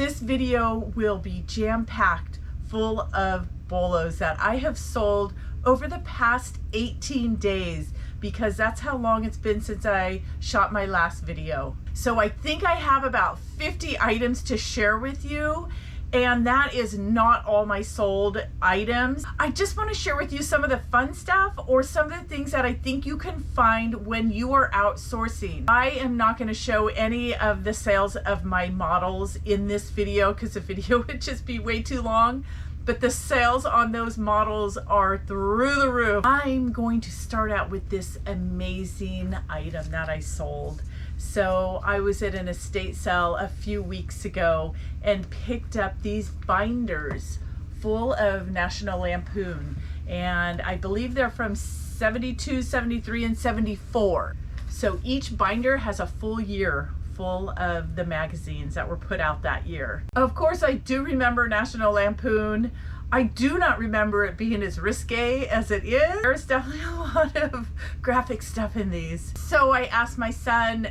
this video will be jam-packed full of bolos that I have sold over the past 18 days because that's how long it's been since I shot my last video. So I think I have about 50 items to share with you, and that is not all my sold items. I just want to share with you some of the fun stuff or some of the things that I think you can find when you are outsourcing. I am not going to show any of the sales of my models in this video because the video would just be way too long. But the sales on those models are through the roof. I'm going to start out with this amazing item that I sold. So I was at an estate sale a few weeks ago and picked up these binders full of National Lampoon. And I believe they're from 72, 73, and 74. So each binder has a full year full of the magazines that were put out that year. Of course, I do remember National Lampoon. I do not remember it being as risque as it is. There's definitely a lot of graphic stuff in these. So I asked my son,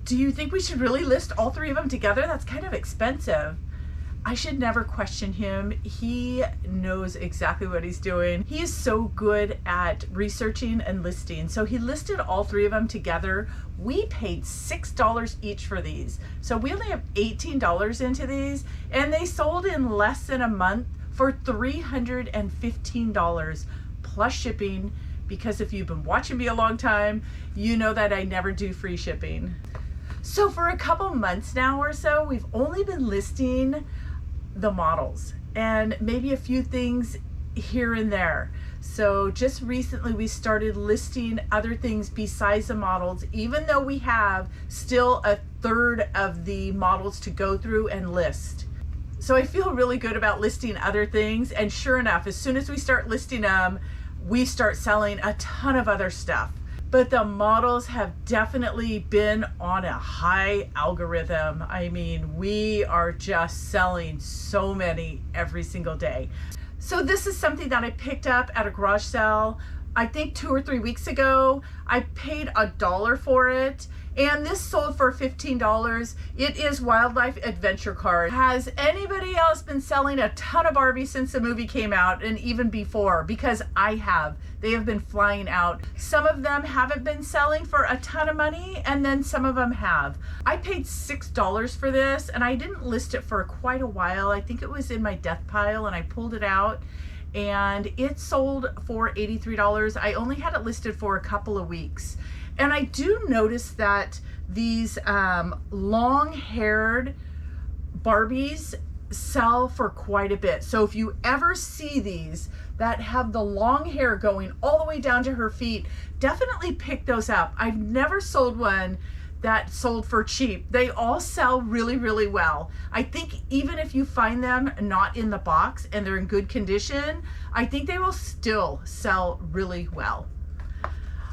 do you think we should really list all three of them together? That's kind of expensive. I should never question him. He knows exactly what he's doing. He is so good at researching and listing. So he listed all three of them together. We paid $6 each for these. So we only have $18 into these, and they sold in less than a month for $315 plus shipping, because if you've been watching me a long time, you know that I never do free shipping. So for a couple months now or so, we've only been listing the models and maybe a few things here and there. So just recently we started listing other things besides the models, even though we have still a third of the models to go through and list. So I feel really good about listing other things, and sure enough, as soon as we start listing them, we start selling a ton of other stuff. But the models have definitely been on a high algorithm. I mean, we are just selling so many every single day. So this is something that I picked up at a garage sale, I think 2 or 3 weeks ago. I paid $1 for it, and this sold for $15. It is Wildlife Adventure Card. Has anybody else been selling a ton of Barbie since the movie came out, and even before? Because I have. They have been flying out. Some of them haven't been selling for a ton of money, and then some of them have. I paid $6 for this, and I didn't list it for quite a while. I think it was in my death pile, and I pulled it out, and it sold for $83. I only had it listed for a couple of weeks. And I do notice that these long-haired Barbies sell for quite a bit. So if you ever see these that have the long hair going all the way down to her feet, definitely pick those up. I've never sold one that sold for cheap. They all sell really, really well. I think even if you find them not in the box and they're in good condition, I think they will still sell really well.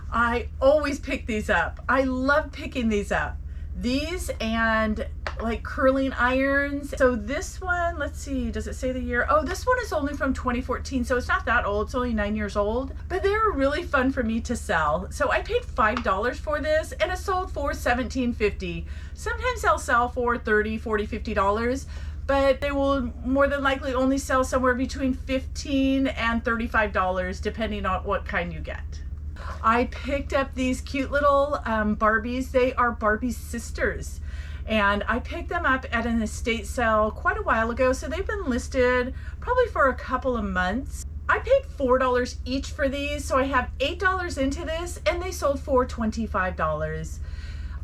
I always pick these up. I love picking these up. These and like curling irons. So this one, let's see, does it say the year? Oh, this one is only from 2014, so it's not that old. It's only 9 years old, but they were really fun for me to sell. So I paid $5 for this, and it sold for $17.50. Sometimes they'll sell for $30, $40, $50, but they will more than likely only sell somewhere between $15 and $35, depending on what kind you get. I picked up these cute little Barbies. They are Barbie's sisters, and I picked them up at an estate sale quite a while ago, so they've been listed probably for a couple of months. I paid $4 each for these, so I have $8 into this, and they sold for $25.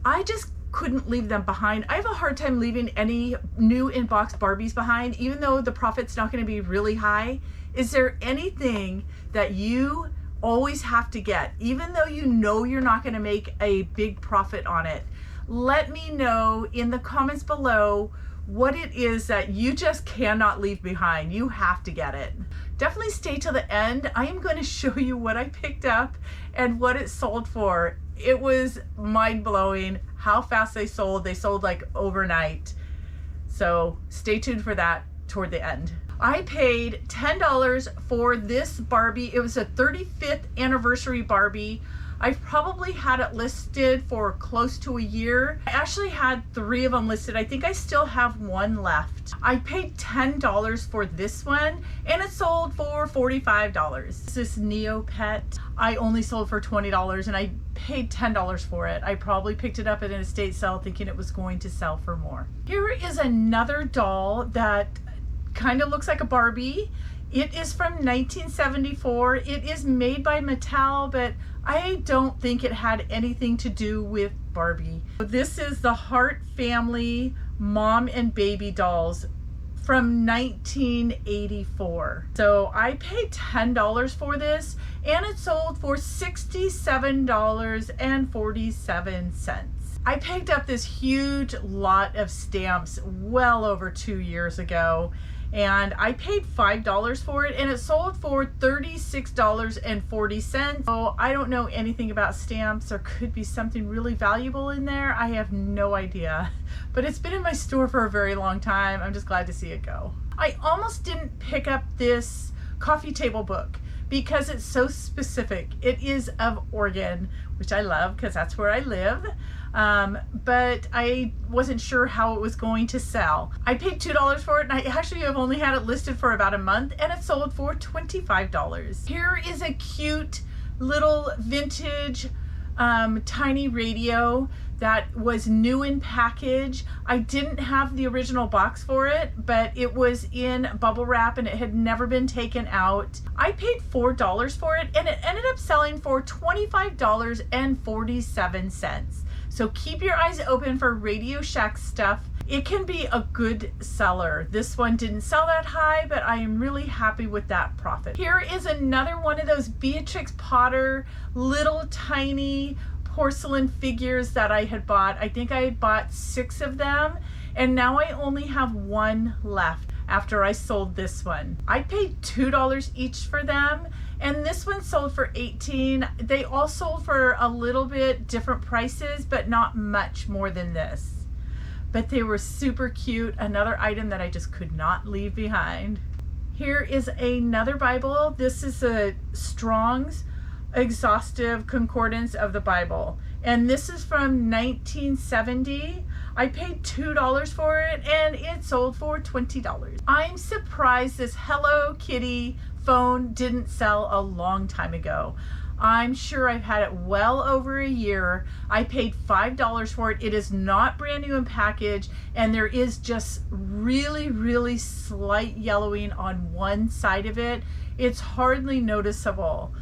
I just couldn't leave them behind. I have a hard time leaving any new in-box Barbies behind, even though the profit's not going to be really high. Is there anything that you always have to get, even though you know you're not going to make a big profit on it? Let me know in the comments below what it is that you just cannot leave behind. You have to get it. Definitely stay till the end. I am going to show you what I picked up and what it sold for. It was mind-blowing how fast they sold. They sold like overnight. So stay tuned for that toward the end. I paid $10 for this Barbie. It was a 35th anniversary Barbie. I've probably had it listed for close to a year. I actually had 3 of them listed. I think I still have 1 left. I paid $10 for this one and it sold for $45. This Neopet I only sold for $20 and I paid $10 for it. I probably picked it up at an estate sale thinking it was going to sell for more. Here is another doll that kind of looks like a Barbie. It is from 1974. It is made by Mattel, but I don't think it had anything to do with Barbie. This is the Hart family mom and baby dolls from 1984. So I paid $10 for this and it sold for $67.47. I picked up this huge lot of stamps well over 2 years ago and I paid $5 for it and it sold for $36.40. So I don't know anything about stamps. There could be something really valuable in there. I have no idea, but it's been in my store for a very long time. I'm just glad to see it go. I almost didn't pick up this coffee table book because it's so specific. It is of Oregon, which I love because that's where I live. But I wasn't sure how it was going to sell. I paid $2 for it and I actually have only had it listed for about a month and it sold for $25. Here is a cute little vintage tiny radio that was new in package. I didn't have the original box for it, but it was in bubble wrap and it had never been taken out. I paid $4 for it and it ended up selling for $25.47. So keep your eyes open for Radio Shack stuff. It can be a good seller. This one didn't sell that high, but I am really happy with that profit. Here is another one of those Beatrix Potter little tiny porcelain figures that I had bought. I think I had bought 6 of them and now I only have 1 left after I sold this one. I paid $2 each for them and this one sold for $18. They all sold for a little bit different prices, but not much more than this. But they were super cute. Another item that I just could not leave behind. Here is another Bible. This is a Strong's exhaustive concordance of the Bible. And this is from 1970. I paid $2 for it and it sold for $20. I'm surprised this Hello Kitty phone didn't sell a long time ago. I'm sure I've had it well over a year. I paid $5 for it. It is not brand new in package and there is just really slight yellowing on one side of it. It's hardly noticeable,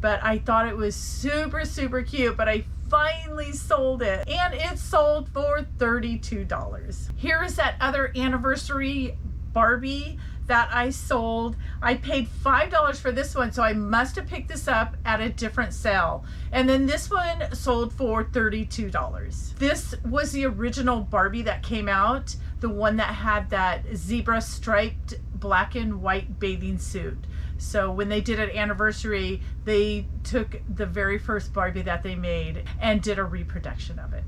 but I thought it was super cute, but I finally sold it and it sold for $32. Here is that other anniversary Barbie that I sold. I paid $5 for this one, so I must have picked this up at a different sale. And then this one sold for $32. This was the original Barbie that came out, the one that had that zebra striped black and white bathing suit. So when they did an anniversary, they took the very first Barbie that they made and did a reproduction of it.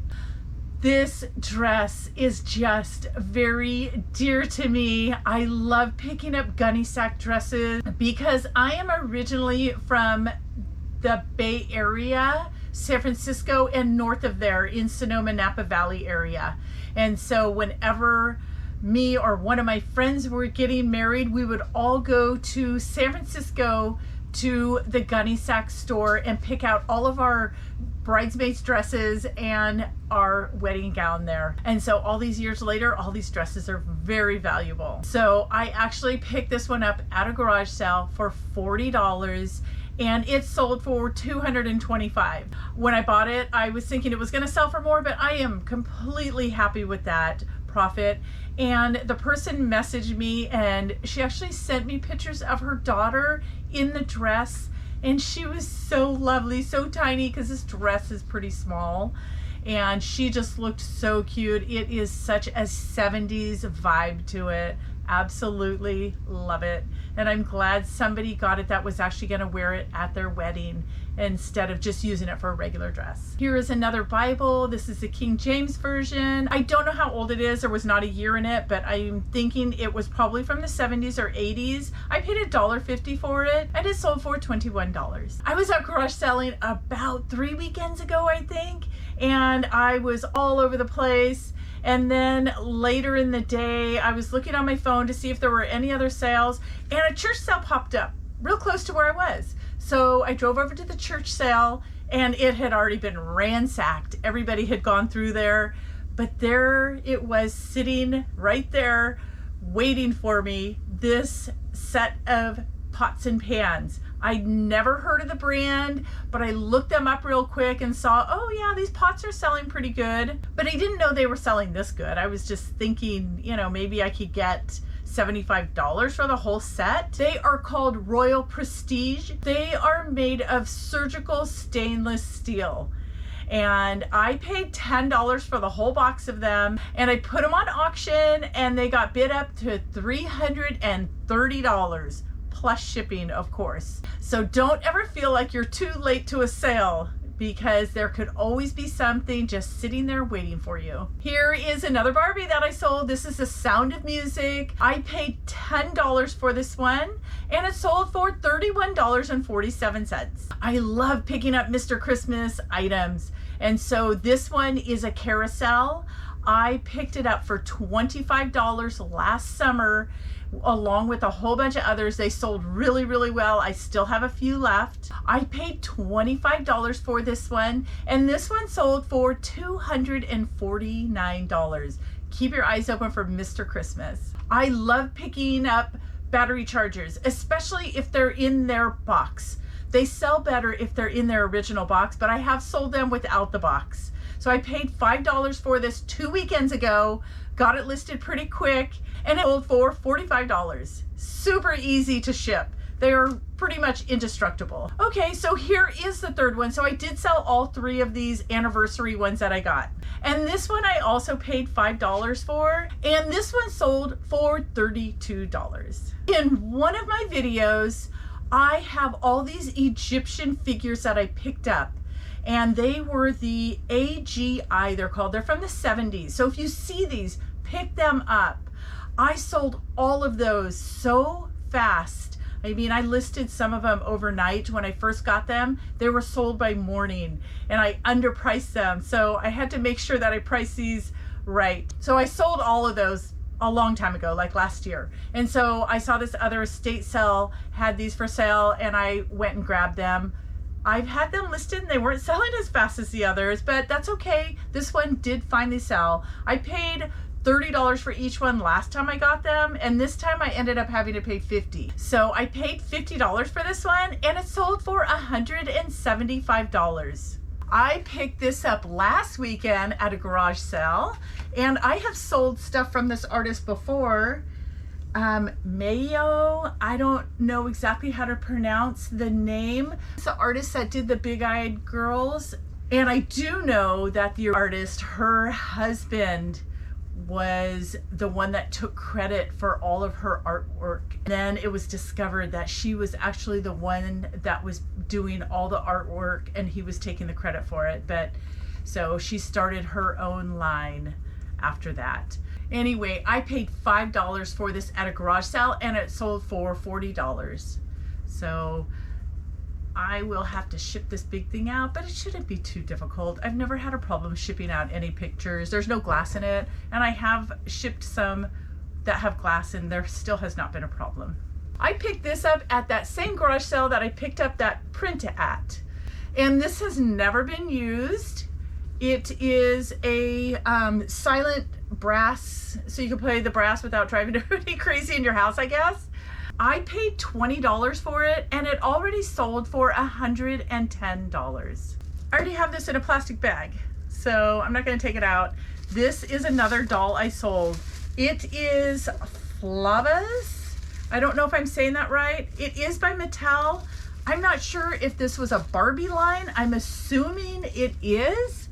This dress is just very dear to me. I love picking up gunny sack dresses because I am originally from the Bay Area, San Francisco, and north of there in Sonoma, Napa Valley area. And so whenever me or one of my friends were getting married, we would all go to San Francisco to the gunny sack store and pick out all of our bridesmaids dresses and our wedding gown there. And so all these years later, all these dresses are very valuable. So I actually picked this one up at a garage sale for $40 and it sold for $225. When I bought it, I was thinking it was going to sell for more, but I am completely happy with that profit. And the person messaged me and she actually sent me pictures of her daughter in the dress, and she was so lovely, so tiny because this dress is pretty small, and she just looked so cute. It is such a 70s vibe to it. Absolutely love it. And I'm glad somebody got it that was actually going to wear it at their wedding instead of just using it for a regular dress. Here is another Bible. This is the King James Version. I don't know how old it is. There was not a year in it, but I'm thinking it was probably from the 70s or 80s. I paid $1.50 for it, and it sold for $21. I was out garage selling about 3 weekends ago, I think, and I was all over the place. And then later in the day, I was looking on my phone to see if there were any other sales, and a church sale popped up real close to where I was. So I drove over to the church sale, and it had already been ransacked. Everybody had gone through there, but there it was sitting right there waiting for me, this set of pots and pans. I'd never heard of the brand, but I looked them up real quick and saw, oh yeah, these pots are selling pretty good. But I didn't know they were selling this good. I was just thinking, you know, maybe I could get $75 for the whole set. They are called Royal Prestige. They are made of surgical stainless steel. And I paid $10 for the whole box of them, and I put them on auction, and they got bid up to $330. Plus shipping, of course. So don't ever feel like you're too late to a sale, because there could always be something just sitting there waiting for you. Here is another Barbie that I sold. This is The Sound of Music. I paid $10 for this one, and it sold for $31.47. I love picking up Mr. Christmas items, and so this one is a carousel. I picked it up for $25 last summer, along with a whole bunch of others. They sold really, really well. I still have a few left. I paid $25 for this one, and this one sold for $249. Keep your eyes open for Mr. Christmas. I love picking up battery chargers, especially if they're in their box. They sell better if they're in their original box, but I have sold them without the box. So I paid $5 for this 2 weekends ago, got it listed pretty quick, and it sold for $45. Super easy to ship. They are pretty much indestructible. Okay, so here is the third one. So I did sell all 3 of these anniversary ones that I got. And this one I also paid $5 for, and this one sold for $32. In one of my videos, I have all these Egyptian figures that I picked up, and they were the AGI, they're called. They're from the 70s. So if you see these, pick them up. I sold all of those so fast. I mean, I listed some of them overnight when I first got them. They were sold by morning, and I underpriced them. So I had to make sure that I priced these right. So I sold all of those a long time ago, like last year. And so I saw this other estate sale had these for sale, and I went and grabbed them. I've had them listed, and they weren't selling as fast as the others, but that's okay. This one did finally sell. I paid $30 for each one last time I got them, and this time I ended up having to pay $50. So I paid $50 for this one, and it sold for $175. I picked this up last weekend at a garage sale, and I have sold stuff from this artist before. Mayo, I don't know exactly how to pronounce the name. It's the artist that did the Big-Eyed Girls, and I do know that the artist, her husband, was the one that took credit for all of her artwork. Then it was discovered that she was actually the one that was doing all the artwork, and he was taking the credit for it. But so she started her own line after that. Anyway, I paid $5 for this at a garage sale, and it sold for $40. So I will have to ship this big thing out, but it shouldn't be too difficult. I've never had a problem shipping out any pictures. There's no glass in it, and I have shipped some that have glass, and there still has not been a problem. I picked this up at that same garage sale that I picked up that print at, and this has never been used. It is a silent brass, so you can play the brass without driving everybody crazy in your house, I guess. I paid $20 for it, and it already sold for $110. I already have this in a plastic bag, so I'm not going to take it out. This is another doll I sold. It is Flavas. I don't know if I'm saying that right. It is by Mattel. I'm not sure if this was a Barbie line. I'm assuming it is.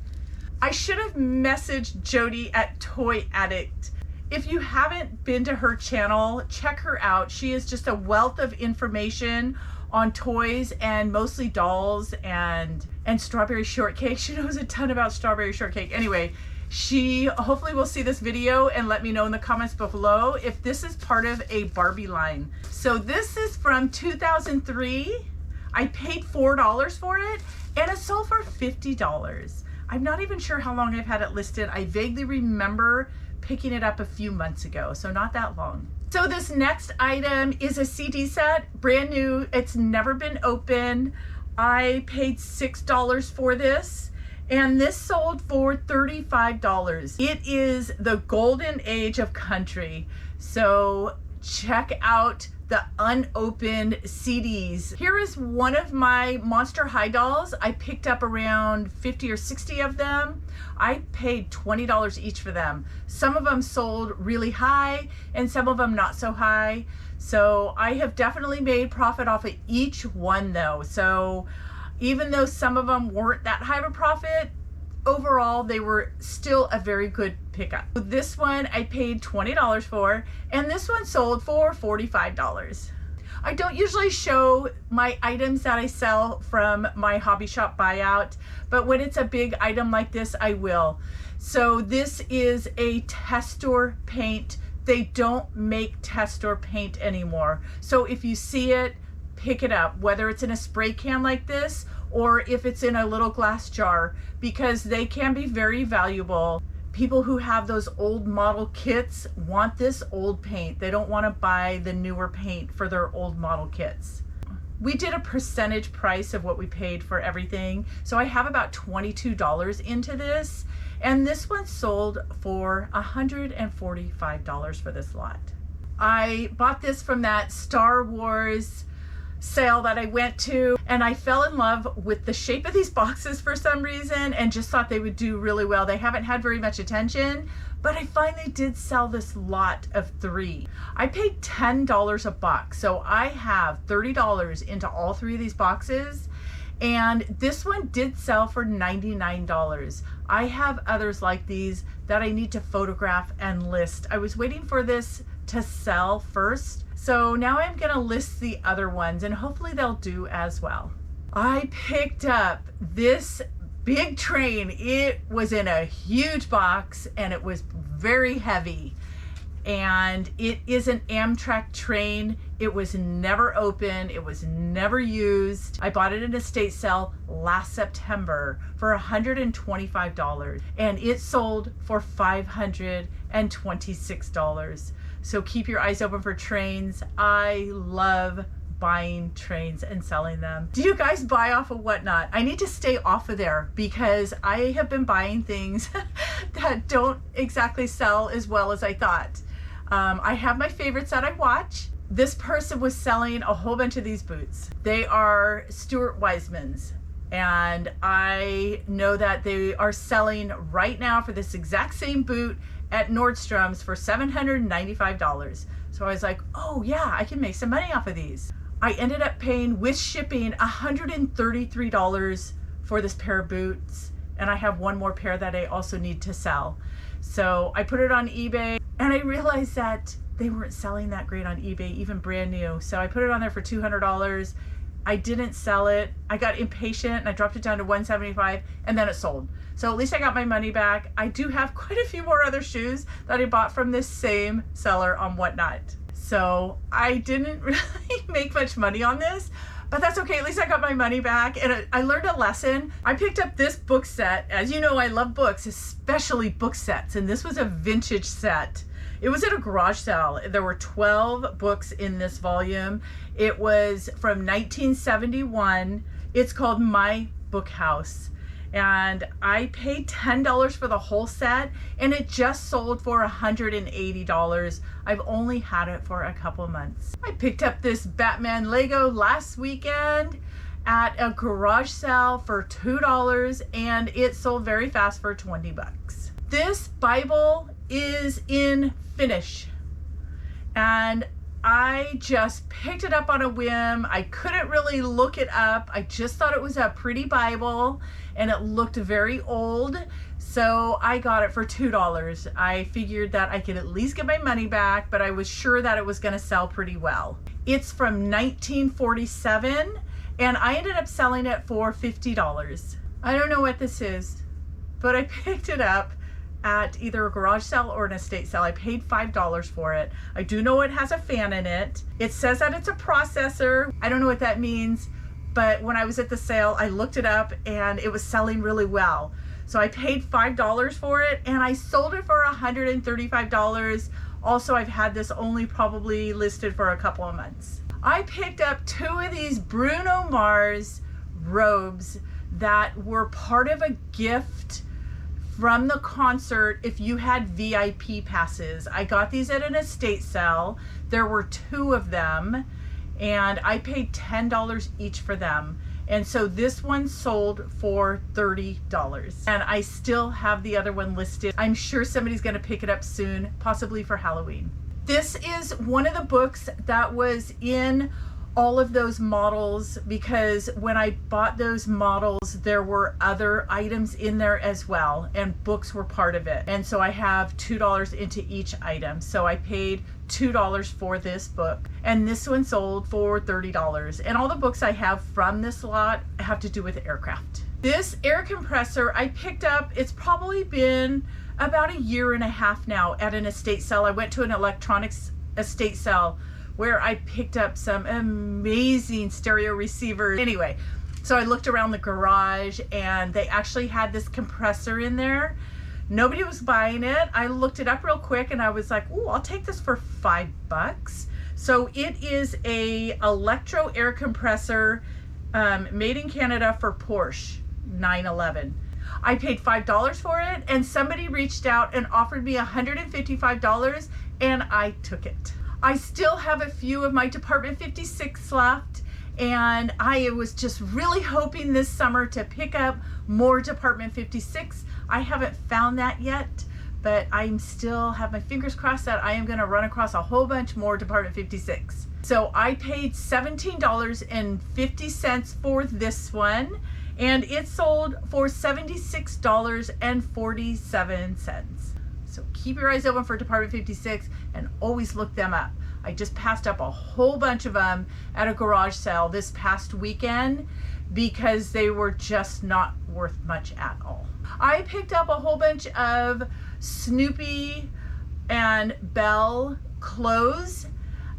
I should have messaged Jody at Toy Addict If you haven't been to her channel, check her out. She is just a wealth of information on toys and mostly dolls and strawberry shortcake. She knows a ton about strawberry shortcake. Anyway, she hopefully will see this video and let me know in the comments below if this is part of a Barbie line. So this is from 2003. I paid $4 for it and it sold for $50. I'm not even sure how long I've had it listed. I vaguely remember picking it up a few months ago, so not that long. So this next item is a CD set, brand new. It's never been opened. I paid $6 for this, and this sold for $35. It is the golden age of country, so check out the unopened CDs. Here is one of my Monster High dolls. I picked up around 50 or 60 of them. I paid $20 each for them. Some of them sold really high and some of them not so high. So I have definitely made profit off of each one though. So even though some of them weren't that high of a profit, overall they were still a very good pickup. This one I paid $20 for, and this one sold for $45. I don't usually show my items that I sell from my hobby shop buyout, but when it's a big item like this, I will. So this is a Testor paint. They don't make Testor paint anymore. So if you see it, pick it up, whether it's in a spray can like this or if it's in a little glass jar, because they can be very valuable. People who have those old model kits want this old paint. They don't want to buy the newer paint for their old model kits. We did a percentage price of what we paid for everything. So I have about $22 into this, and this one sold for $145 for this lot. I bought this from that Star Wars sale that I went to, and I fell in love with the shape of these boxes for some reason and just thought they would do really well. They haven't had very much attention, but I finally did sell this lot of 3. I paid $10 a box, so I have $30 into all 3 of these boxes, and this one did sell for $99. I have others like these that I need to photograph and list. I was waiting for this to sell first, so now I'm gonna list the other ones and hopefully they'll do as well. I picked up this big train. It was in a huge box and it was very heavy, and it is an Amtrak train. It was never open, it was never used. I bought it in a estate sale last September for $125, and it sold for $526. So keep your eyes open for trains. I love buying trains and selling them. Do you guys buy off of Whatnot? I need to stay off of there because I have been buying things that don't exactly sell as well as I thought. I have my favorites that I watch. This person was selling a whole bunch of these boots. They are Stuart Weitzman's, and I know that they are selling right now for this exact same boot at Nordstrom's for $795. So I was like, oh yeah, I can make some money off of these. I ended up paying with shipping $133 for this pair of boots, and I have one more pair that I also need to sell. So I put it on eBay, and I realized that they weren't selling that great on eBay, even brand new. So I put it on there for $200. I didn't sell it. I got impatient and I dropped it down to $175, and then it sold. So at least I got my money back. I do have quite a few more other shoes that I bought from this same seller on Whatnot. So I didn't really make much money on this, but that's okay. At least I got my money back, and I learned a lesson. I picked up this book set. As you know, I love books, especially book sets, and this was a vintage set. It was at a garage sale. There were 12 books in this volume. It was from 1971. It's called My Book House. And I paid $10 for the whole set, and it just sold for $180. I've only had it for a couple months. I picked up this Batman Lego last weekend at a garage sale for $2, and it sold very fast for 20 bucks. This Bible is in Finnish, and I just picked it up on a whim. I couldn't really look it up. I just thought it was a pretty Bible and it looked very old. So I got it for $2. I figured that I could at least get my money back, but I was sure that it was going to sell pretty well. It's from 1947 and I ended up selling it for $50. I don't know what this is, but I picked it up at either a garage sale or an estate sale. I paid $5 for it. I do know it has a fan in it. It says that it's a processor. I don't know what that means, but when I was at the sale, I looked it up and it was selling really well. So I paid $5 for it and I sold it for $135. Also, I've had this only probably listed for a couple of months. I picked up 2 of these Bruno Mars robes that were part of a gift from the concert if you had VIP passes. I got these at an estate sale. There were 2 of them and I paid $10 each for them. And so this one sold for $30 and I still have the other one listed. I'm sure somebody's gonna pick it up soon, possibly for Halloween. This is one of the books that was in all of those models, because when I bought those models there were other items in there as well and books were part of it, and so I have $2 into each item. So I paid $2 for this book and this one sold for $30, and all the books I have from this lot have to do with aircraft. This air compressor I picked up, it's probably been about 1.5 years now at an estate sale. I went to an electronics estate sale where I picked up some amazing stereo receivers. Anyway, so I looked around the garage and they actually had this compressor in there. Nobody was buying it. I looked it up real quick and I was like, ooh, I'll take this for $5. So it is a electro air compressor made in Canada for Porsche 911. I paid $5 for it and somebody reached out and offered me $155 and I took it. I still have a few of my Department 56 left and I was just really hoping this summer to pick up more Department 56. I haven't found that yet, but I'm still have my fingers crossed that I am going to run across a whole bunch more Department 56. So I paid $17.50 for this one and it sold for $76.47. So keep your eyes open for Department 56 and always look them up. I just passed up a whole bunch of them at a garage sale this past weekend because they were just not worth much at all. I picked up a whole bunch of Snoopy and Belle clothes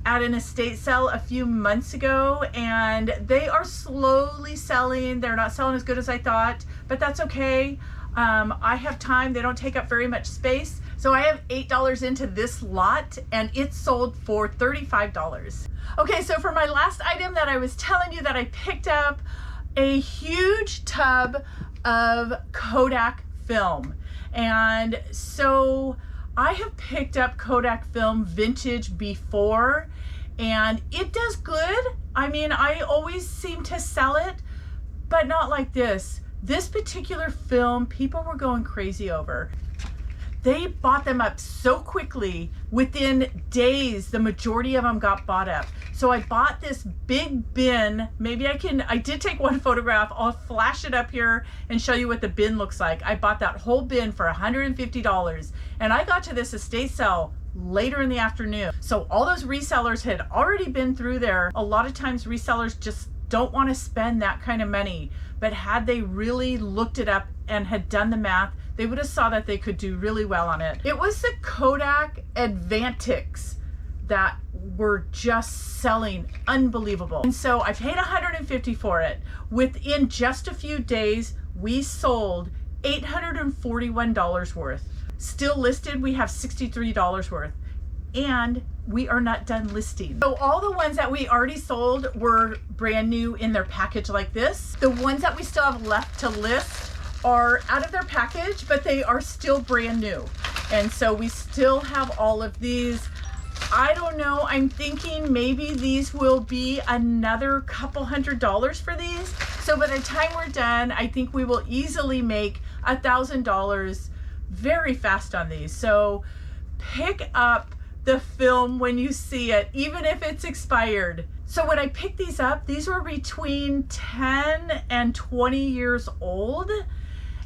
at an estate sale a few months ago and they are slowly selling. They're not selling as good as I thought, but that's okay. I have time. They don't take up very much space. So I have $8 into this lot and it sold for $35. Okay, so for my last item that I was telling you that I picked up a huge tub of Kodak film. And so I have picked up Kodak film vintage before and it does good. I mean, I always seem to sell it, but not like this. This particular film, people were going crazy over. They bought them up so quickly. Within days, the majority of them got bought up. So I bought this big bin. Maybe I did take one photograph. I'll flash it up here and show you what the bin looks like. I bought that whole bin for $150. And I got to this estate sale later in the afternoon. So all those resellers had already been through there. A lot of times resellers just don't want to spend that kind of money. But had they really looked it up and had done the math, they would have saw that they could do really well on it. It was the Kodak Advantix that were just selling unbelievable. And so I paid $150 for it. Within just a few days, we sold $841 worth. Still listed, we have $63 worth. And we are not done listing. So all the ones that we already sold were brand new in their package like this. The ones that we still have left to list are out of their package, but they are still brand new. And so we still have all of these. I don't know, I'm thinking maybe these will be another couple $100 for these. So by the time we're done, I think we will easily make $1,000 very fast on these. So pick up the film when you see it, even if it's expired. So when I picked these up, these were between 10 and 20 years old.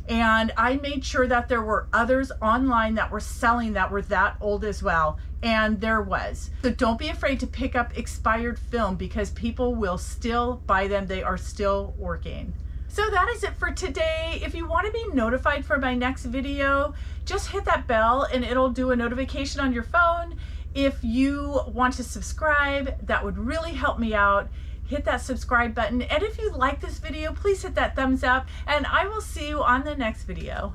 And I made sure that there were others online that were selling that were that old as well. And there was. So don't be afraid to pick up expired film because people will still buy them. They are still working. So that is it for today. If you want to be notified for my next video, just hit that bell and it'll do a notification on your phone. If you want to subscribe, that would really help me out. Hit that subscribe button. And if you like this video, please hit that thumbs up and I will see you on the next video.